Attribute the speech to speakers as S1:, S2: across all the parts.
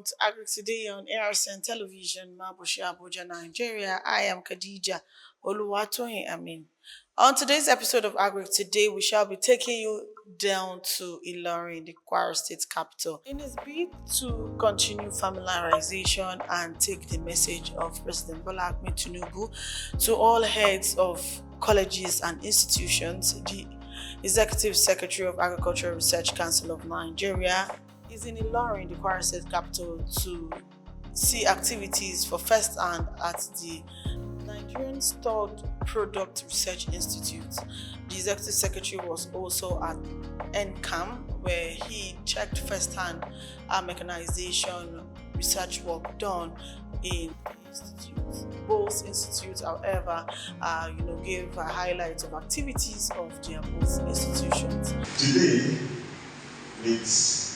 S1: to Agric today on ARCN Television, Mabushi, Abuja, Nigeria. I am Khadija Oluwatoyin Amin. On today's episode of Agric today, we shall be taking you down to Ilorin, the Kwara State capital. In his bid to continue familiarization and take the message of President Bola Ahmed Tinubu to all heads of colleges and institutions, the Executive Secretary of Agricultural Research Council of Nigeria is in Ilorin, the Kwara State capital, to see activities for first hand at the Nigerian Stored Product Research Institute. The Executive Secretary was also at NCAM, where he checked first-hand mechanization research work done in the institute. Both institutes, however, gave a highlight of activities of their both institutions.
S2: Today, with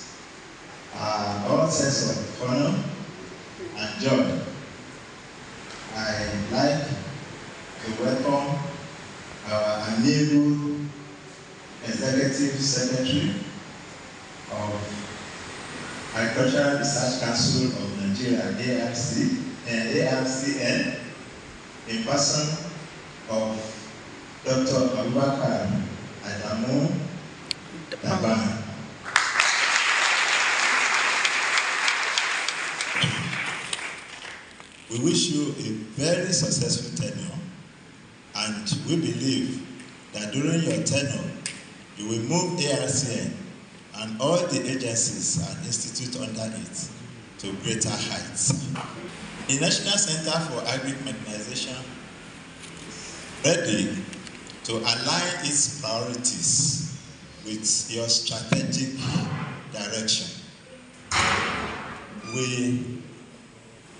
S2: all sense of honor and joy, I'd like to welcome our amiable Executive Secretary of Agricultural Research Council of Nigeria, ARCN, in person of Dr. Abubakar Adamu Dabban. We wish you a very successful tenure, and we believe that during your tenure, you will move ARCN and all the agencies and institutes under it to greater heights. The National Center for Agric Mechanization is ready to align its priorities with your strategic direction. We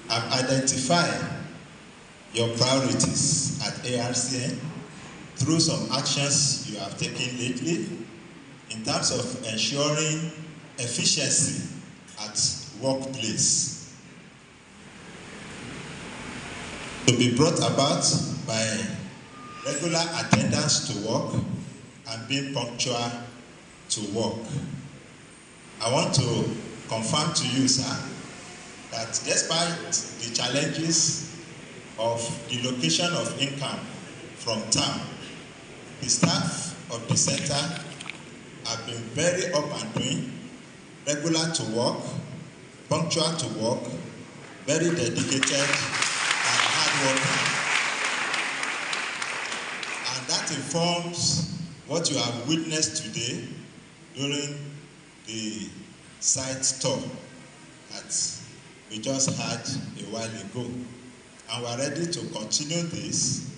S2: have identified your priorities at ARCN through some actions you have taken lately in terms of ensuring efficiency at workplace, to be brought about by regular attendance to work and being punctual to work. I want to confirm to you, sir, that despite the challenges of the location of income from town, the staff of the center have been very up and doing, regular to work, punctual to work, very dedicated and hardworking. And that informs what you have witnessed today during the site tour that we just had a while ago. And we are ready to continue this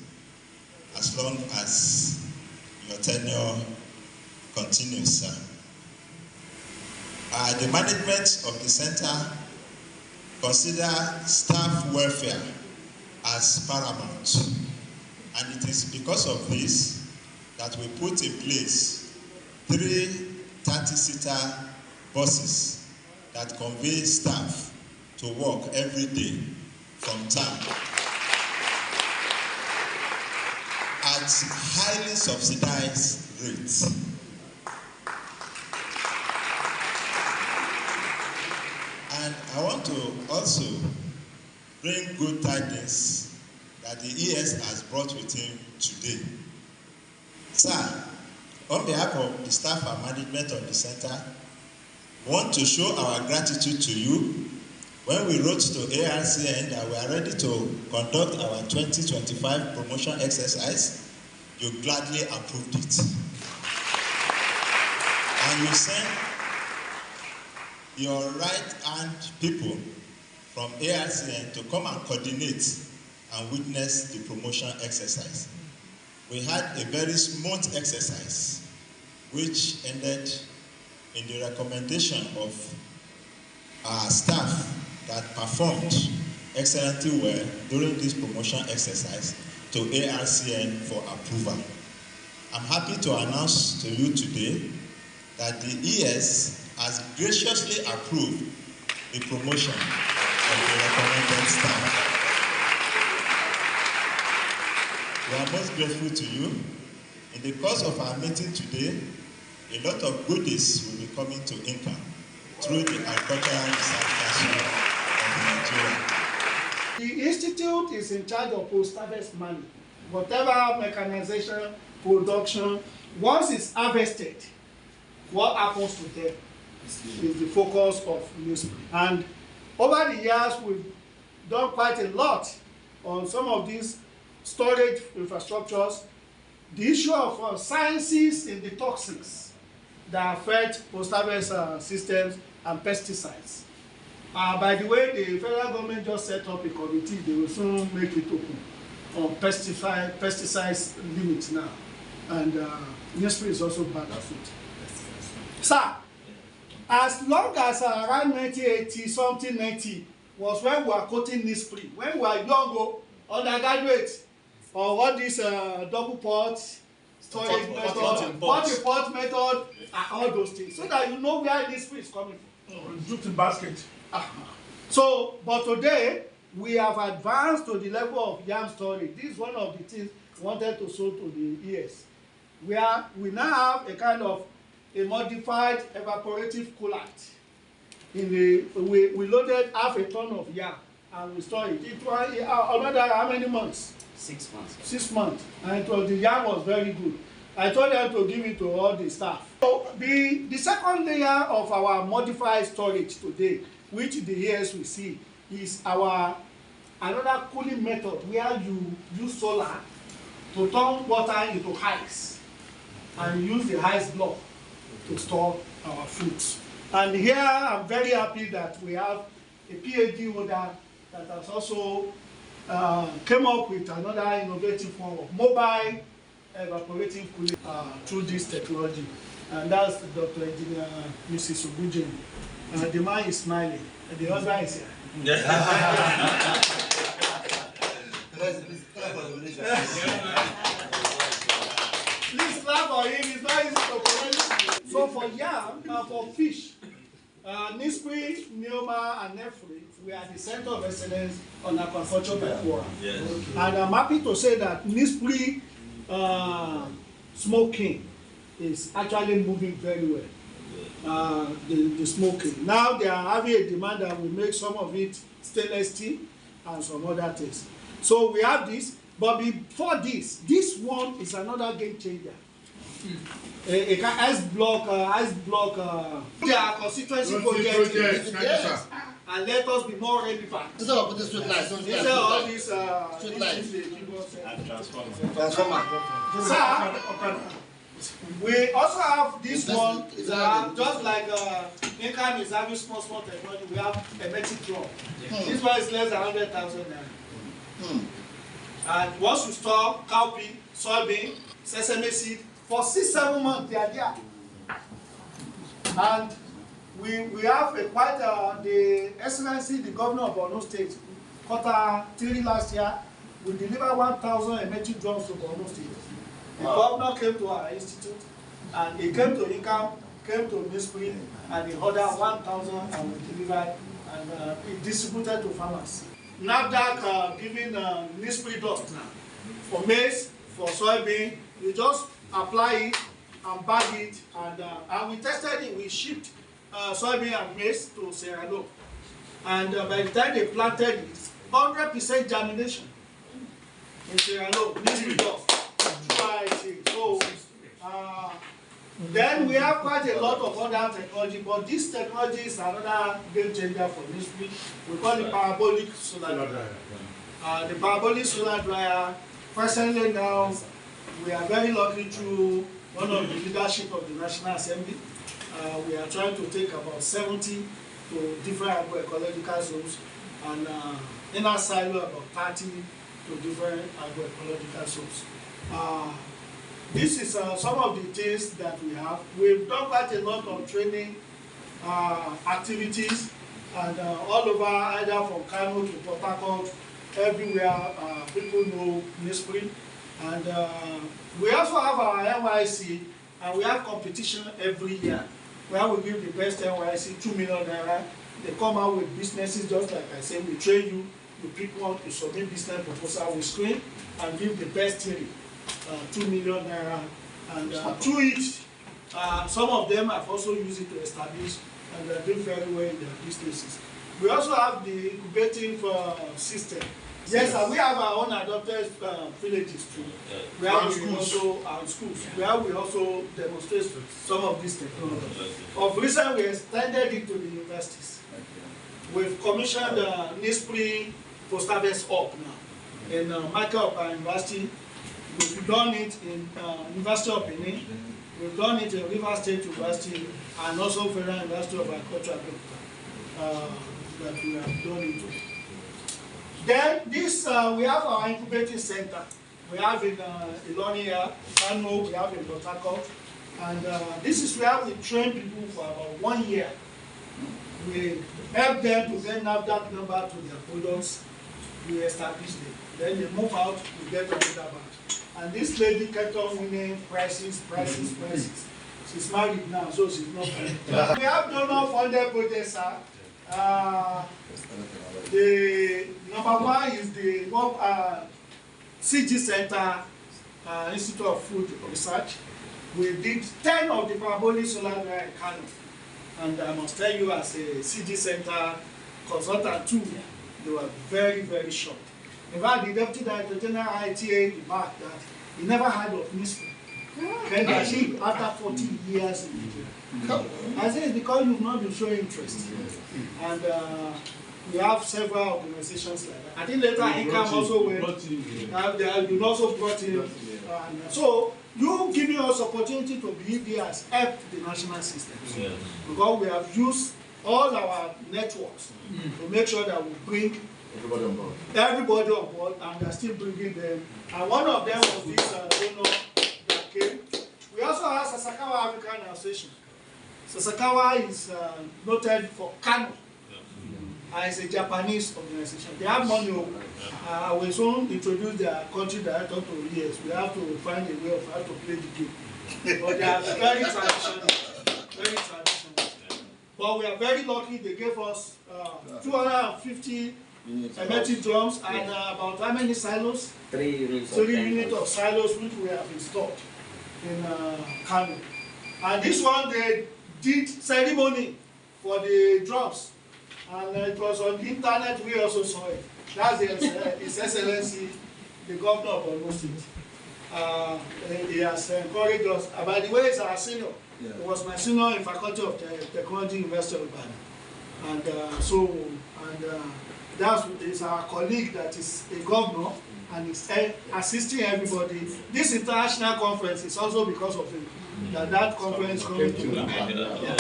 S2: as long as your tenure continues, sir. The management of the center consider staff welfare as paramount. And it is because of this that we put in place 3 30-seater buses that convey staff to work every day from town at highly subsidized rates. And I want to also bring good tidings that the ES has brought with him today. Sir, on behalf of the staff and management of the center, we want to show our gratitude to you. When we wrote to ARCN that we are ready to conduct our 2025 promotion exercise, you gladly approved it. And you sent your right-hand people from ARCN to come and coordinate and witness the promotion exercise. We had a very smooth exercise, which ended in the recommendation of our staff that performed excellently well during this promotion exercise to ARCN for approval. I'm happy to announce to you today that the ES has graciously approved the promotion of the recommended staff. We are most grateful to you. In the course of our meeting today, a lot of goodies will be coming to income through the Agricultural Research Council Nigeria.
S3: The institute is in charge of post-harvest money. Whatever mechanization, production, once it's harvested, what happens to them is the focus of NISPRI. And over the years, we've done quite a lot on some of these storage infrastructures. The issue of sciences in the toxins that affect post-harvest systems and pesticides. By the way, the federal government just set up a committee. They will soon make it open on pesticides limits now. And NISPRI is also part of it. Sir, as long as around 1980, something 90, was when we were quoting NISPRI, when we were young, undergraduate, or all this double pot, storage method, pot method, and all those things, so that you know where NISPRI is coming from.
S4: Jute basket.
S3: So, but today, we have advanced to the level of yam storage. This is one of the things we wanted to show to the ES, where we now have a kind of a modified evaporative coolant. We loaded half a ton of yam and we stored it. It was another how many months?
S5: 6 months.
S3: 6 months. And the yam was very good. I told them to give it to all the staff. So the second layer of our modified storage today, which the ES we see, is our another cooling method where you use solar to turn water into ice and use the ice block to store our foods. And here I'm very happy that we have a PhD holder that has also came up with another innovative form of mobile evaporative cooling through this technology. And that's Dr. Engineer Mrs. Ogunjemi. The man is smiling, and the husband is here. Please clap for him, it's not easy to correct. So for yam and for fish, NISPRI, NEOMA, and NEFRI, we are the center of excellence on aquaculture before.
S2: Yes.
S3: And I'm happy to say that NISPRI smoking is actually moving very well. The smoking. Now they are having a demand that we make some of it stainless steel and some other things. So we have this, but before this one is another game changer. A ice block, their constituency project, yes, and let us be more relevant.
S5: Instead of putting street lights,
S3: Instead of all these
S5: street lights.
S3: Transformer. Sir, we also have this one, just like Income is having small technology, we have a metric drum. This one is less than 100,000 naira. And once you store cowpea, soybean, sesame seed, for 6-7 months they are there. And we have a quite the Excellency, the Governor of Borno State, Q3 last year, we delivered 1,000 metric drums to Borno State. The governor came to our institute, and he came to Income, came to NISPRI, and he ordered 1,000 and we delivered, and he distributed to farmers. NAFDAC giving NISPRI dust now for maize, for soybean. You just apply it and bag it, and we tested it. We shipped soybean and maize to Sierra Leone, and by the time they planted it, 100% germination in Sierra Leone. NISPRI dust. So then we have quite a lot of other technology, but this technology is another game changer for NISPRI. We call it parabolic solar dryer. The parabolic solar dryer, presently now, we are very lucky through one of the leadership of the National Assembly. We are trying to take about 70 to different agroecological zones, and in our silo about 30 to different agroecological zones. This is some of the things that we have. We've done quite a lot of training activities, and all over, either from Kano to Port Harcourt, everywhere people know NISPRI. And we also have our NYC, and we have competition every year where we give the best NYC 2 million naira. They come out with businesses, just like I said, we train you, you pick one, you submit business proposal, we screen and give the best 2 million naira. And through it, some of them have also used it to establish, and they are doing very well in their businesses. We also have the incubating system. Yes, sir, we have our own adopted villages too, where we also our schools, where we also demonstrate some of these technologies. Of recent, we extended it to the universities. We've commissioned NISPRI post-harvest up now in Michael University. We've done it in University of Benin. We've done it in River State University and also Federal University of Agriculture that we have done it. Then this, we have our incubating center. We have in Ilorin here, Kano, we have in Port Harcourt. And this is where we train people for about 1 year. We help them to get NAFDAC number to their products. We establish them. Then they move out, we get another batch. And this lady kept on winning prizes. She's married now, so she's not married. We have donor-funded projects, sir. The number one is the CG Center Institute of Food Research. We did 10 of the parabolic solar in Kano. And I must tell you, as a CG Center consultant too, they were very, very shocked. In fact, the Deputy Director General ITA remarked that he never heard of NISPRI. Then they achieved after 40 years in Nigeria. I say it's because you've not been showing interest. And we have several organizations like that. I think later ICAM also went. You also brought in. So you giving us opportunity to be there has helped the national system. Because we have used all our networks to make sure that we bring everybody on board, and we are still bringing them. And one of them was this donor that came. We also have Sasakawa African Association. Sasakawa is noted for Kano. It's a Japanese organization. They have money. We soon introduce their country director to years. We have to find a way of how to play the game. But they are very traditional. Very traditional. But we are very lucky. They gave us 250 metric drums and about how many silos?
S5: 3 units.
S3: 3 units of silos which we have installed in Kano. And this one they did ceremony for the drums. And it was on the internet, we also saw it. That's His Excellency, the Governor of Ondo State. He has encouraged us. By the way, he's our senior. He was my senior in Faculty of Technology, University of Ibadan. And that's our colleague that is a governor and is assisting everybody. This international conference is also because of him. That conference coming to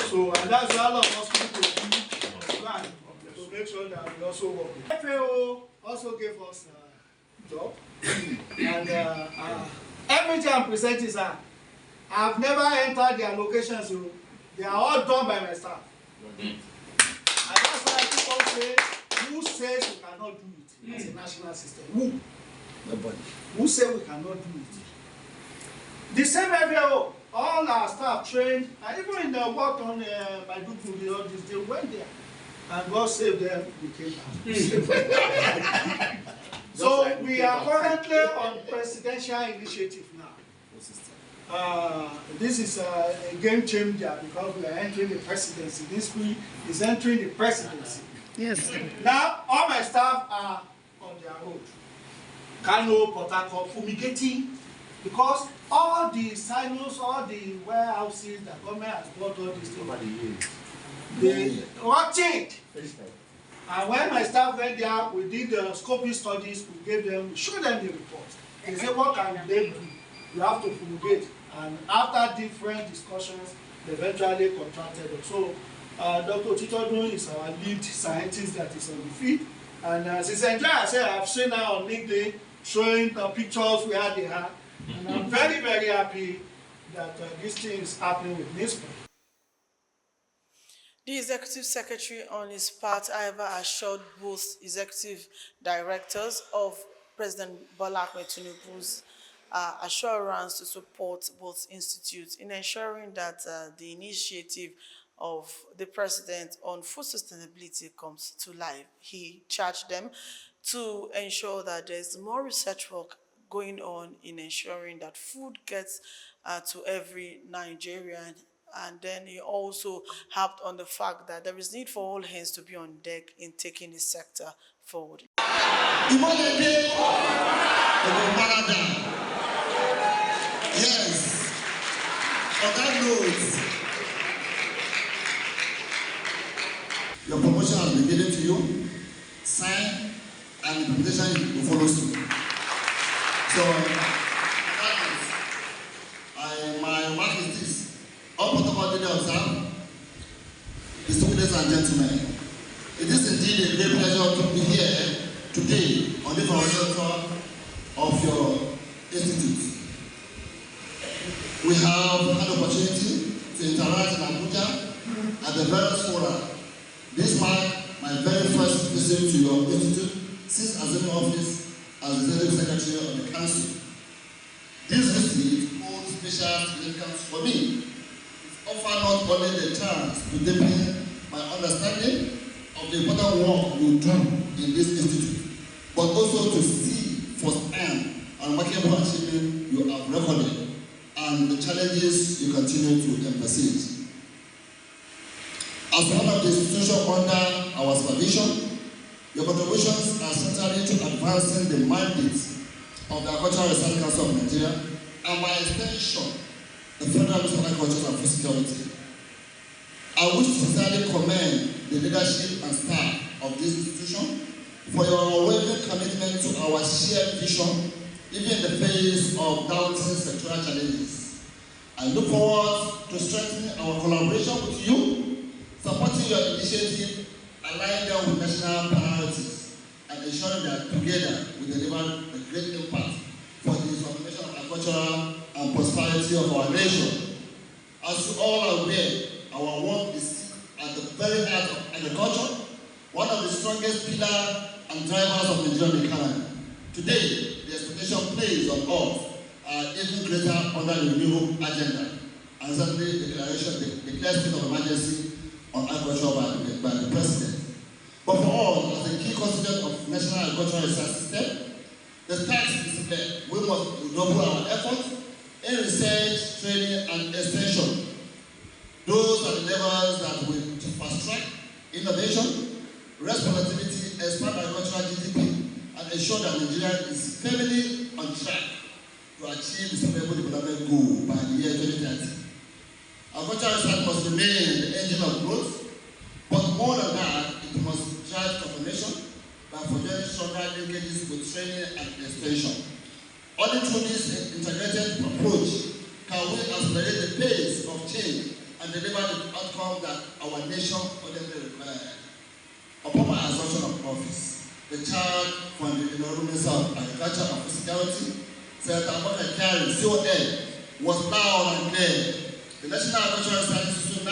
S3: So, and that's why all of us need to plan to make sure that we also work. FAO also gave us a job. And everything I'm presenting is I've never entered their locations, so they are all done by my staff. And that's why people say, who says we cannot do it as a national system? Who? Nobody. Who says we cannot do it? The same FAO, all our staff trained, and even in the work on Maiduguri, all this, they went there. And God saved them, we came back. So we are currently on presidential initiative now. This is a game changer because we are entering the presidency. This week is entering the presidency.
S1: Yes.
S3: Now, all my staff are on their road. Kano, Port Harcourt, fumigating, because all the silos, all the warehouses that government has bought all these things, they rotted. And when my staff went there, we did the scoping studies, we showed them the report. They said, what can they do? You have to fumigate. And after different discussions, they eventually contracted us. So Dr. Chichodun is our lead scientist that is on the field. And since I said, I've seen her on LinkedIn showing the pictures where they are. And I'm very, very happy that this thing is happening with NISPRI.
S1: The Executive Secretary, on his part, however, assured both executive directors of President Bola Ahmed Tinubu's assurance to support both institutes in ensuring that the initiative of the President on food sustainability comes to life. He charged them to ensure that there's more research work going on in ensuring that food gets to every Nigerian And then he also harped on the fact that there is need for all hands to be on deck in taking the sector forward.
S5: Yes. On that note, your promotion has been given to you. Sign and implementation will follow suit. So, my remark is this. All protocol duly observed. Distinguished ladies and gentlemen, it is indeed a great pleasure to be here today on the foundation tour of your institute. We have had the opportunity to interact in Abuja at the various fora. This marks my very first visit to your institute since assuming office as Executive Secretary of the Council. This visit holds special significance for me. It offers not only the chance to deepen my understanding of the important work you do in this institute, but also to see firsthand and remarkable achievement you have recorded and the challenges you continue to emphasize. As one of the institutions under our supervision, your contributions are central to advancing the mandates of the Agricultural Research Council of Nigeria and by extension, the Federal Ministry of Agriculture and Food Security. I wish to sincerely commend the leadership and staff of this institution for your unwavering commitment to our shared vision, even in the face of daunting sectoral challenges. I look forward to strengthening our collaboration with you, supporting your initiative, aligning them with national priorities, and ensuring that together we deliver a great impact for the transformation of agriculture and prosperity of our nation. As you all are aware, our work is at the very heart of agriculture, one of the strongest pillars and drivers of the Nigerian economy. Today, the expectation placed on us are even greater under the renewable agenda, and certainly the declared state of emergency on agriculture by the President. But for all, as a key constituent of national agricultural research system, the task is clear. We must double our efforts in research, training, and extension. Those are the levels that will fast-track innovation, raise productivity, expand agricultural GDP, and ensure that Nigeria is firmly on track to achieve the Sustainable Development Goal by the year 2030. Agricultural research must remain the engine of growth, but more than that, it must drive transformation by forging stronger linkages with training and extension. Only through this integrated approach can we accelerate the pace of change and deliver the outcome that our nation urgently requires. Upon my assumption of office, the charge from the Honorable Minister of Agriculture and Food Security, Senator Agric, CON, was loud and clear. The National Agricultural Research Institute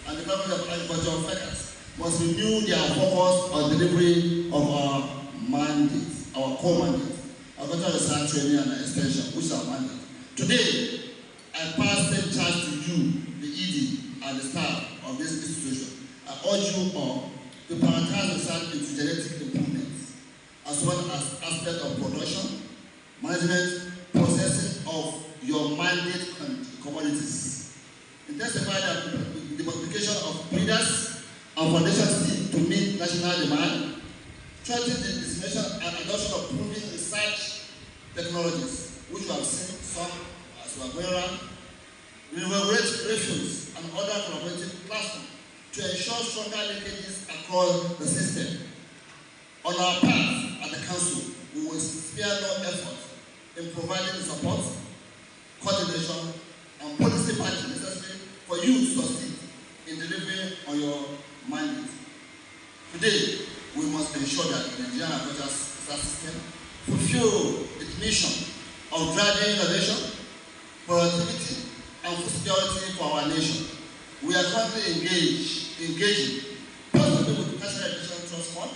S5: and the Government of Agricultural Affairs must renew their focus on delivery of our mandate, our core mandate, agricultural research, training, and extension, which is our mandate. Today, I pass the charge to you, the ED, and the staff of this institution. I urge you all to prioritize research into genetic improvements, as well as aspects of production, management, processing of your mandate commodities. Intensify the multiplication of breeders and foundation seed to meet national demand, strengthen the dissemination and adoption of proven research technologies, which we have seen some as we are going around, remunerate ratios and other collaborative platforms to ensure stronger linkages across the system. On our part at the Council, we will spare no effort in providing the support, coordination, and policy backing necessary for you to succeed in delivering on your mandate. Today, we must ensure that the Nigerian agricultural system fulfill its mission of driving innovation, productivity, and food security for our nation. We are currently engaging possibly with the National Education Trust Fund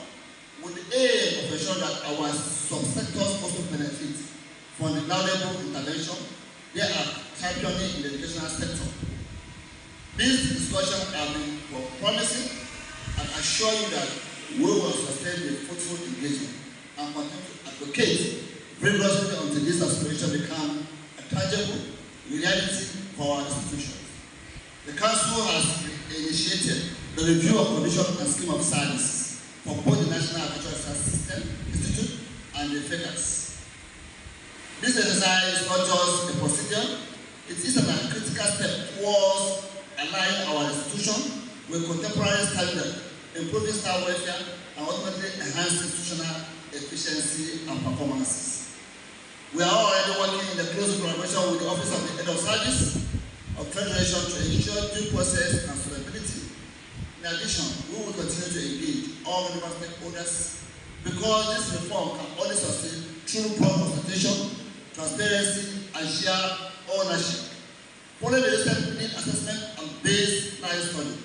S5: with the aim of ensuring that our subsectors also benefit from the valuable intervention they are championing in the educational sector. These discussions have been promising and assure you that we will sustain the fruitful engagement and continue to advocate vigorously until this aspiration become a tangible reality for our institutions. The Council has initiated the review of condition and scheme of service for both the National Agricultural Research System Institute and the FEDAS. This exercise is not just a procedure, it is a critical step towards aligning our institution with contemporary standards, improving staff welfare, and ultimately enhancing institutional efficiency and performances. We are already working in the close collaboration with the Office of the Head of Service of Federation to ensure due process and suitability. In addition, we will continue to engage all relevant stakeholders because this reform can only succeed through proper consultation, transparency, and shared ownership. Following the recent need assessment and baseline study,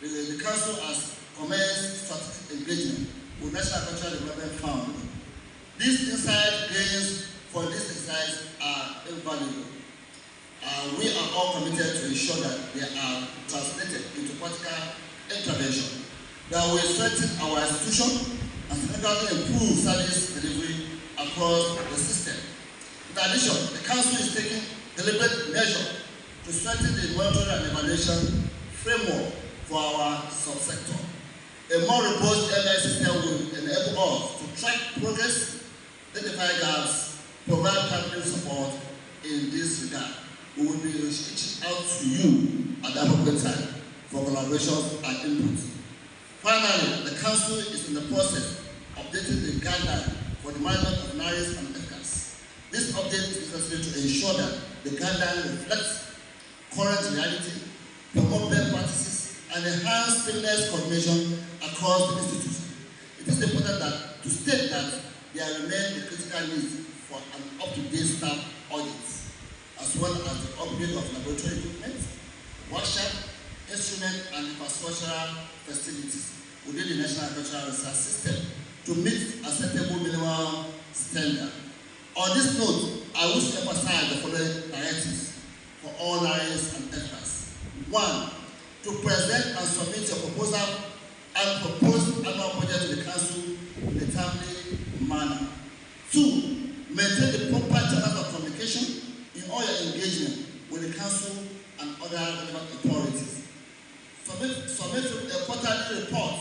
S5: the Council has commenced strategic engagement with National Agricultural Development Fund. These insight gains for this exercise are invaluable. We are all committed to ensure that they are translated into practical intervention that will strengthen our institution and significantly improve service delivery across the system. In addition, the Council is taking deliberate measures to strengthen the monitoring and evaluation framework for our subsector. A more robust MI system will enable us to track progress, identify gaps, provide capital support in this regard. We will be reaching out to you at the appropriate time for collaboration and input. Finally, the Council is in the process of updating the guideline for the management of NARIs and FCAS. This update is necessary to ensure that the guideline reflects current reality, promote best practices, and enhance seamless coordination across the institution. It is important to state that there remain the critical needs for an up-to-date staff audit, as well as the upgrade of laboratory equipment, workshop, instrument, and infrastructural facilities within the National Agricultural Research System to meet acceptable minimum standard. On this note, I wish to emphasize the following directives for all NARIs and FCAS. 1. To present and submit your proposal and proposed annual budget to the Council in a timely manner. 2. Maintain the proper channels of communication in all your engagement with the Council and other relevant authorities. Submit a quarterly report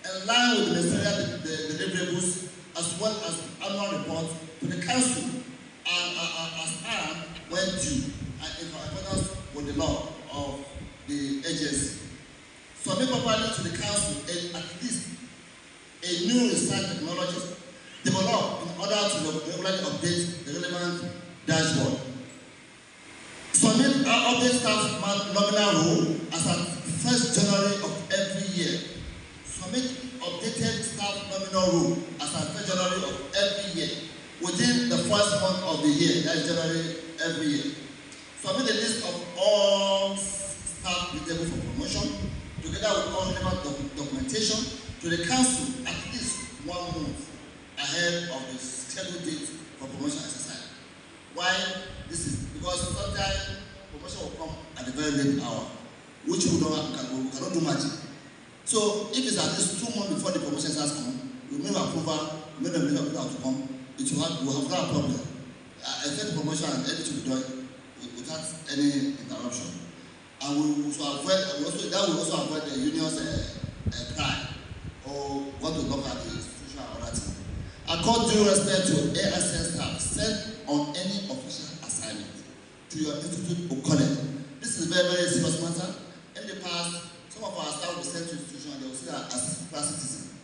S5: in line with the ministerial deliverables as well as annual report to the Council as when due and in accordance with the law of the agency. Submit properly to the Council at least a new research technologies developed in order to regularly update the relevant dashboard. Submit our update staff nominal role as at 1st January of every year. Submit updated staff nominal role as at 1st January of every year within the first month of the year, that is January every year. Submit a list of all staff eligible for promotion together with all relevant documentation to the Council at least 1 month ahead of the scheduled date for promotion exercise. Why this is? Because sometimes promotion will come at the very late hour, which we cannot do magic. So if it's at least 2 months before the promotion exercise comes, we make approval, we make the meeting of to come, we will have no problem. Except the promotion and everything to be done without any interruption. And we will also avoid the union's pride or what we look at the institution or that thing. Accord due respect to ASN staff sent on any official assignment to your institute or college. This is a very, very serious matter. In the past, some of our staff will be sent to institution and they will see that as class citizen.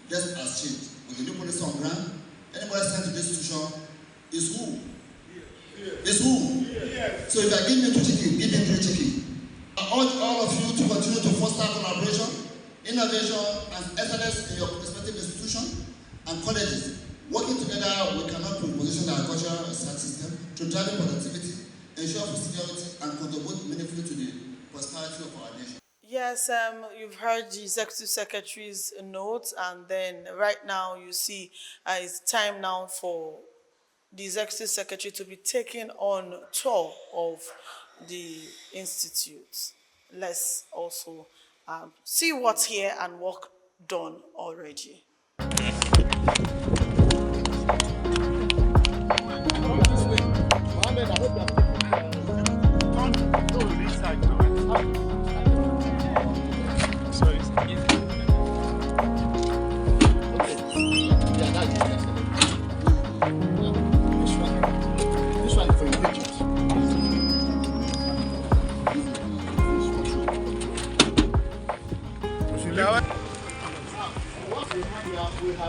S5: Just as changed. With the new policy on ground, anybody sent to this institution is who? Is who? So if I give me 2 chicken, give me 3 chicken. I urge all of you to continue to foster collaboration, innovation, and excellence in your respective institutions and colleges. Working together, we cannot position the agricultural research system to drive productivity, ensure food security, and contribute meaningfully to the prosperity of our nation.
S1: Yes, you've heard the executive secretary's notes, and then right now you see it's time now for the executive secretary to be taking on tour of the institute. Let's also see what's here and work done already.
S4: Mohammed, I hope you are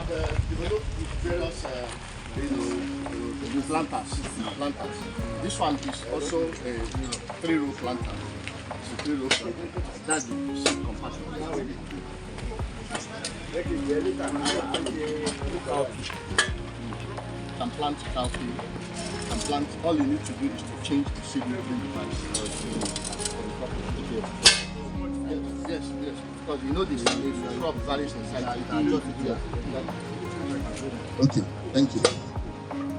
S5: have developed various planters. This one is also a 3-row planter. It's a 3-row planter. That's the seed compartment. Can plant cowpea. Can plant. All you need to do is to change the seed device. Yes. Because you know the crop varies in size. Okay, thank you.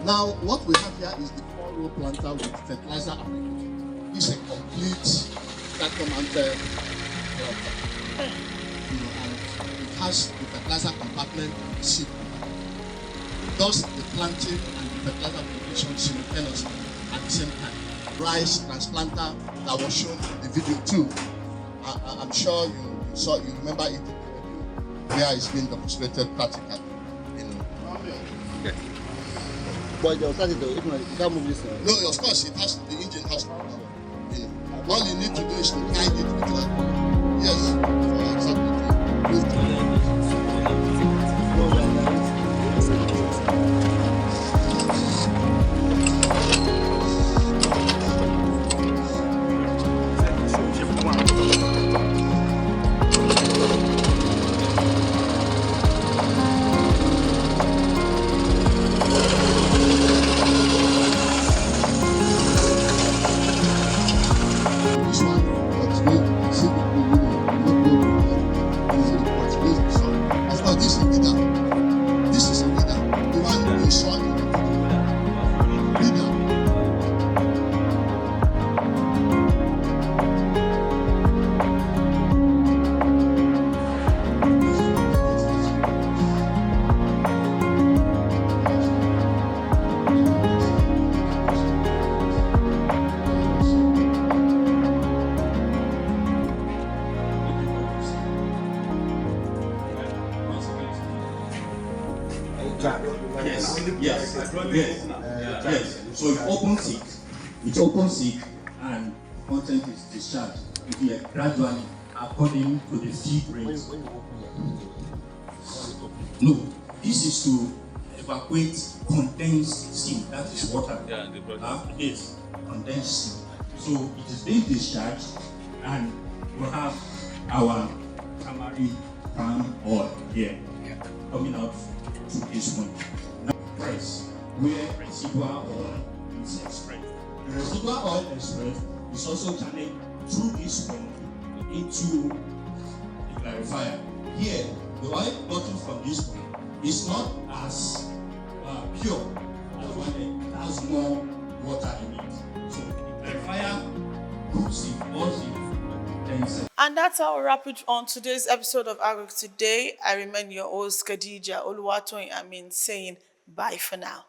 S5: Now, what we have here is the 4-row planter with fertilizer applicator. It's a complete vacuum-mounted planter. And it has the fertilizer compartment and the seed compartment. It does the planting and the fertilizer application simultaneously at the same time. Rice transplanter that was shown in the video too. I'm sure you remember it where it's been demonstrated practically. Okay.
S4: But if you can't move this.
S5: No, of course the engine has to move. All you need to do is to guide it with that. Yes.
S6: Yes. So it opens it, and content is discharged gradually according to the feed rate. No, this is to evacuate condensed steam. That is water. Yes, condensed steam. So it is being discharged, and we have our tamarind palm oil here coming out to this point. Now, press where residual oil is expressed. The residual oil expressed is also channeled through this pump into the clarifier. Here, the oil gotten from this pump is not as pure as when it has more water in it. So the clarifier cooks it, boils it, then
S1: And that's how we wrap it on today's episode of Agric Today. I remain your host, Khadija Oluwatoyin Amin, saying bye for now.